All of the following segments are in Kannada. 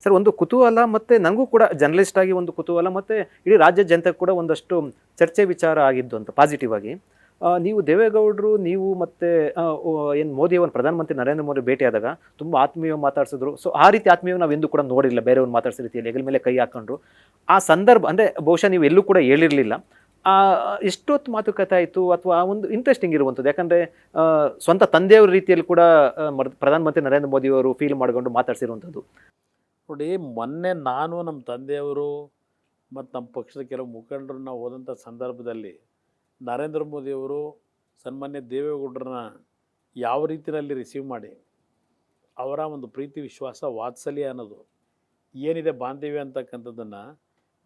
ಸರ್ ಒಂದು ಕುತೂಹಲ ಮತ್ತು ನನಗೂ ಕೂಡ ಜರ್ನಲಿಸ್ಟ್ ಆಗಿ ಒಂದು ಕುತೂಹಲ ಮತ್ತು ಇಡೀ ರಾಜ್ಯ ಜನತೆಗೆ ಕೂಡ ಒಂದಷ್ಟು ಚರ್ಚೆ ವಿಚಾರ ಆಗಿದ್ದು ಅಂತ ಪಾಸಿಟಿವ್ ಆಗಿ ನೀವು ದೇವೇಗೌಡರು ನೀವು ಮತ್ತು ಏನು ಮೋದಿಯವರ ಪ್ರಧಾನಮಂತ್ರಿ ನರೇಂದ್ರ ಮೋದಿ ಭೇಟಿಯಾದಾಗ ತುಂಬ ಆತ್ಮೀಯವಾಗಿ ಮಾತಾಡ್ಸಿದ್ರು. ಸೊ ಆ ರೀತಿ ಆತ್ಮೀಯವಾಗಿ ನಾವು ಎಂದೂ ಕೂಡ ನೋಡಿಲ್ಲ, ಬೇರೆಯವ್ರು ಮಾತಾಡ್ಸೋ ರೀತಿಯಲ್ಲಿ ಹೆಗಲ ಮೇಲೆ ಕೈ ಹಾಕೊಂಡ್ರು. ಆ ಸಂದರ್ಭ ಅಂದರೆ ಬಹುಶಃ ನೀವು ಎಲ್ಲೂ ಕೂಡ ಹೇಳಿರಲಿಲ್ಲ. ಎಷ್ಟೊತ್ತು ಮಾತುಕತೆ ಆಯಿತು ಅಥವಾ ಒಂದು ಇಂಟ್ರೆಸ್ಟಿಂಗ್ ಇರುವಂಥದ್ದು, ಯಾಕಂದರೆ ಸ್ವಂತ ತಂದೆಯವ್ರ ರೀತಿಯಲ್ಲಿ ಕೂಡ ಪ್ರಧಾನಮಂತ್ರಿ ನರೇಂದ್ರ ಮೋದಿಯವರು ಫೀಲ್ ಮಾಡಿಕೊಂಡು ಮಾತಾಡ್ಸಿರುವಂಥದ್ದು. ನೋಡಿ, ಮೊನ್ನೆ ನಾನು ನಮ್ಮ ತಂದೆಯವರು ಮತ್ತು ನಮ್ಮ ಪಕ್ಷದ ಕೆಲವು ಮುಖಂಡರನ್ನ ಹೋದಂಥ ಸಂದರ್ಭದಲ್ಲಿ ನರೇಂದ್ರ ಮೋದಿಯವರು ಸನ್ಮಾನ್ಯ ದೇವೇಗೌಡರನ್ನ ಯಾವ ರೀತಿಯಲ್ಲಿ ರಿಸೀವ್ ಮಾಡಿ ಅವರ ಒಂದು ಪ್ರೀತಿ ವಿಶ್ವಾಸ ವಾತ್ಸಲ್ಯ ಅನ್ನೋದು ಏನಿದೆ ಬಾಂಧವ್ಯ ಅಂತಕ್ಕಂಥದ್ದನ್ನು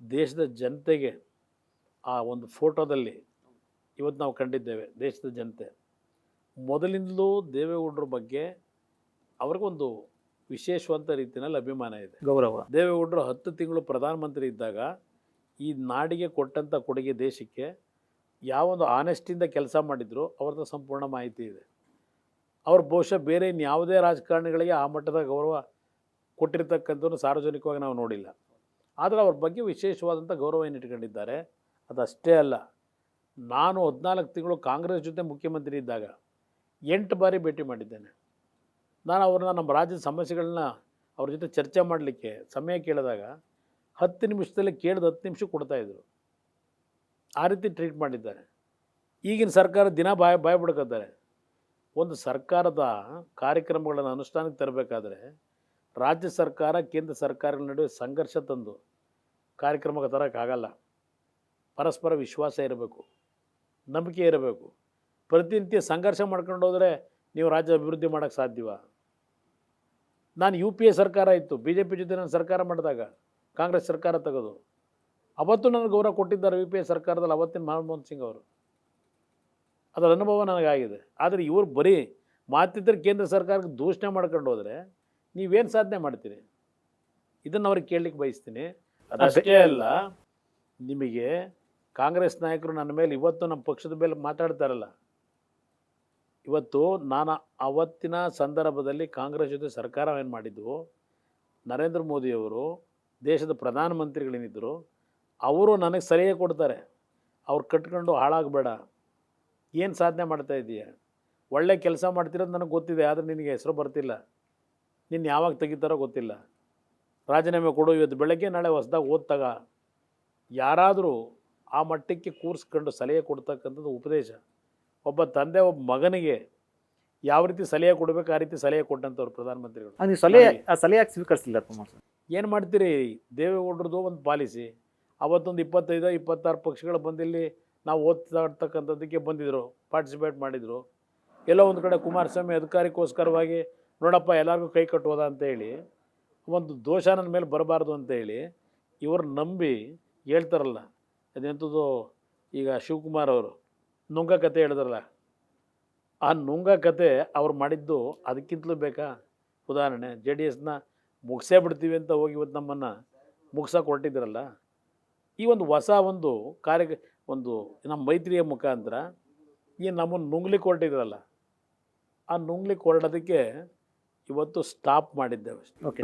ದೇಶದ ಜನತೆಗೆ ಆ ಒಂದು ಫೋಟೋದಲ್ಲಿ ಇವತ್ತು ನಾವು ಕಂಡಿದ್ದೇವೆ. ದೇಶದ ಜನತೆ ಮೊದಲಿಂದಲೂ ದೇವೇಗೌಡರ ಬಗ್ಗೆ ಅವ್ರಿಗೊಂದು ವಿಶೇಷವಾದ ರೀತಿಯಲ್ಲಿ ಅಭಿಮಾನ ಇದೆ, ಗೌರವ. ದೇವೇಗೌಡರು 10 ತಿಂಗಳು ಪ್ರಧಾನಮಂತ್ರಿ ಇದ್ದಾಗ ಈ ನಾಡಿಗೆ ಕೊಟ್ಟಂಥ ಕೊಡುಗೆ, ದೇಶಕ್ಕೆ ಯಾವೊಂದು ಆನೆಸ್ಟಿಂದ ಕೆಲಸ ಮಾಡಿದ್ರು ಅವ್ರದ್ದು ಸಂಪೂರ್ಣ ಮಾಹಿತಿ ಇದೆ. ಅವ್ರು ಬಹುಶಃ ಬೇರೆ ಇನ್ಯಾವುದೇ ರಾಜಕಾರಣಿಗಳಿಗೆ ಆ ಮಟ್ಟದ ಗೌರವ ಕೊಟ್ಟಿರ್ತಕ್ಕಂಥದ್ದು ಸಾರ್ವಜನಿಕವಾಗಿ ನಾವು ನೋಡಿಲ್ಲ. ಆದರೆ ಅವ್ರ ಬಗ್ಗೆ ವಿಶೇಷವಾದಂಥ ಗೌರವ ಏನು ಇಟ್ಕೊಂಡಿದ್ದಾರೆ. ಅದಷ್ಟೇ ಅಲ್ಲ, ನಾನು 14 ತಿಂಗಳು ಕಾಂಗ್ರೆಸ್ ಜೊತೆ ಮುಖ್ಯಮಂತ್ರಿ ಇದ್ದಾಗ 8 ಬಾರಿ ಭೇಟಿ ಮಾಡಿದ್ದೇನೆ. ನಾನು ಅವ್ರನ್ನ ನಮ್ಮ ರಾಜ್ಯದ ಸಮಸ್ಯೆಗಳನ್ನ ಅವ್ರ ಜೊತೆ ಚರ್ಚೆ ಮಾಡಲಿಕ್ಕೆ ಸಮಯ ಕೇಳಿದಾಗ 10 ನಿಮಿಷದಲ್ಲಿ ಕೇಳಿದ 10 ನಿಮಿಷ ಕೊಡ್ತಾಯಿದ್ರು. ಆ ರೀತಿ ಟ್ರೀಟ್ ಮಾಡಿದ್ದಾರೆ. ಈಗಿನ ಸರ್ಕಾರ ದಿನ ಬಾಯಿ ಬಿಡ್ಕೊತಾರೆ. ಒಂದು ಸರ್ಕಾರದ ಕಾರ್ಯಕ್ರಮಗಳನ್ನು ಅನುಷ್ಠಾನಕ್ಕೆ ತರಬೇಕಾದ್ರೆ ರಾಜ್ಯ ಸರ್ಕಾರ ಕೇಂದ್ರ ಸರ್ಕಾರಗಳ ನಡುವೆ ಸಂಘರ್ಷ ತಂದು ಕಾರ್ಯಕ್ರಮಕ್ಕೆ ತರೋಕ್ಕಾಗಲ್ಲ. ಪರಸ್ಪರ ವಿಶ್ವಾಸ ಇರಬೇಕು, ನಂಬಿಕೆ ಇರಬೇಕು. ಪ್ರತಿನಿತ್ಯ ಸಂಘರ್ಷ ಮಾಡ್ಕೊಂಡು ಹೋದರೆ ನೀವು ರಾಜ್ಯ ಅಭಿವೃದ್ಧಿ ಮಾಡೋಕ್ಕೆ ಸಾಧ್ಯವ? ನಾನು UPA ಸರ್ಕಾರ ಇತ್ತು, BJP ಜೊತೆ ನಾನು ಸರ್ಕಾರ ಮಾಡಿದಾಗ ಕಾಂಗ್ರೆಸ್ ಸರ್ಕಾರ ತೆಗೆದು ಅವತ್ತು ನನಗೆ ಗೌರವ ಕೊಟ್ಟಿದ್ದಾರೆ UPA ಸರ್ಕಾರದಲ್ಲಿ ಅವತ್ತಿನ ಮನಮೋಹನ್ ಸಿಂಗ್ ಅವರು. ಅದರ ಅನುಭವ ನನಗಾಗಿದೆ. ಆದರೆ ಇವರು ಬರೀ ಮಾತಿದ್ರೆ ಕೇಂದ್ರ ಸರ್ಕಾರಕ್ಕೆ ದೂಷಣೆ ಮಾಡ್ಕೊಂಡು ಹೋದರೆ ನೀವೇನು ಸಾಧನೆ ಮಾಡ್ತೀರಿ? ಇದನ್ನು ಅವ್ರಿಗೆ ಕೇಳಲಿಕ್ಕೆ ಬಯಸ್ತೀನಿ. ಅದಷ್ಟೇ ಅಲ್ಲ, ನಿಮಗೆ ಕಾಂಗ್ರೆಸ್ ನಾಯಕರು ನನ್ನ ಮೇಲೆ ಇವತ್ತು ನಮ್ಮ ಪಕ್ಷದ ಮೇಲೆ ಮಾತಾಡ್ತಾರಲ್ಲ, ಇವತ್ತು ನಾನು ಅವತ್ತಿನ ಸಂದರ್ಭದಲ್ಲಿ ಕಾಂಗ್ರೆಸ್ ಜೊತೆ ಸರ್ಕಾರ ಏನು ಮಾಡಿದ್ವು, ನರೇಂದ್ರ ಮೋದಿಯವರು ದೇಶದ ಪ್ರಧಾನಮಂತ್ರಿಗಳೇನಿದ್ದರು ಅವರು ನನಗೆ ಸಲಹೆ ಕೊಡ್ತಾರೆ. ಅವ್ರು ಕಟ್ಕೊಂಡು ಹಾಳಾಗಬೇಡ, ಏನು ಸಾಧನೆ ಮಾಡ್ತಾ ಇದೀಯ, ಒಳ್ಳೆ ಕೆಲಸ ಮಾಡ್ತಿರೋದು ನನಗೆ ಗೊತ್ತಿದೆ, ಆದರೆ ನಿನಗೆ ಹೆಸರು ಬರ್ತಿಲ್ಲ, ನಿನ್ನ ಯಾವಾಗ ತೆಗಿತಾರೋ ಗೊತ್ತಿಲ್ಲ, ರಾಜೀನಾಮೆ ಕೊಡು, ಇವತ್ತು ಬೆಳಗ್ಗೆ ನಾಳೆ ಹೊಸ್ದಾಗಿ ಓದ್ತಾಗ. ಯಾರಾದರೂ ಆ ಮಟ್ಟಕ್ಕೆ ಕೂರಿಸ್ಕೊಂಡು ಸಲಹೆ ಕೊಡ್ತಕ್ಕಂಥದ್ದು ಉಪದೇಶ. ಒಬ್ಬ ತಂದೆ ಒಬ್ಬ ಮಗನಿಗೆ ಯಾವ ರೀತಿ ಸಲಹೆ ಕೊಡಬೇಕು ಆ ರೀತಿ ಸಲಹೆ ಕೊಟ್ಟಂಥವ್ರು ಪ್ರಧಾನಮಂತ್ರಿಗಳು. ಸಲಹೆ ಸ್ವೀಕರಿಸಲಿಲ್ಲ. ಏನು ಮಾಡ್ತೀರಿ? ದೇವೇಗೌಡರದು ಒಂದು ಪಾಲಿಸಿ. ಅವತ್ತೊಂದು 25-26 ಪಕ್ಷಗಳು ಬಂದಿಲ್ಲಿ ನಾವು ಓದ್ತಾಡ್ತಕ್ಕಂಥದ್ದಕ್ಕೆ ಬಂದಿದ್ದರು, ಪಾರ್ಟಿಸಿಪೇಟ್ ಮಾಡಿದರು. ಎಲ್ಲೋ ಒಂದು ಕಡೆ ಕುಮಾರಸ್ವಾಮಿ ಅಧಿಕಾರಕ್ಕೋಸ್ಕರವಾಗಿ ನೋಡಪ್ಪ ಎಲ್ಲರಿಗೂ ಕೈ ಕಟ್ಟುವುದ ಅಂತೇಳಿ ಒಂದು ದೋಷ ನನ್ನ ಮೇಲೆ ಬರಬಾರ್ದು ಅಂತೇಳಿ ಇವರು ನಂಬಿ ಹೇಳ್ತಾರಲ್ಲ. ಅದೆಂಥದ್ದು ಈಗ ಶಿವಕುಮಾರ್ ಅವರು ನುಂಗ ಕತೆ ಹೇಳಿದ್ರಲ್ಲ, ಆ ನುಂಗ ಕತೆ ಅವ್ರು ಮಾಡಿದ್ದು ಅದಕ್ಕಿಂತಲೂ ಬೇಕಾ ಉದಾಹರಣೆ? JDSನ ಮುಗಿಸೇ ಬಿಡ್ತೀವಿ ಅಂತ ಹೋಗಿ ಇವತ್ತು ನಮ್ಮನ್ನು ಮುಗಿಸೋಕೆ ಹೊರಟಿದ್ರಲ್ಲ. ಈ ಒಂದು ಹೊಸ ಒಂದು ಒಂದು ನಮ್ಮ ಮೈತ್ರಿಯ ಮುಖಾಂತರ ಈ ನಮ್ಮನ್ನು ನುಂಗ್ಲಿಕ್ಕೆ ಹೊರಟಿದ್ರಲ್ಲ, ಆ ನುಂಗ್ಲಿಕ್ಕೆ ಹೊರಡೋದಕ್ಕೆ ಇವತ್ತು ಸ್ಟಾಪ್ ಮಾಡಿದ್ದೇವೆ. ಓಕೆ.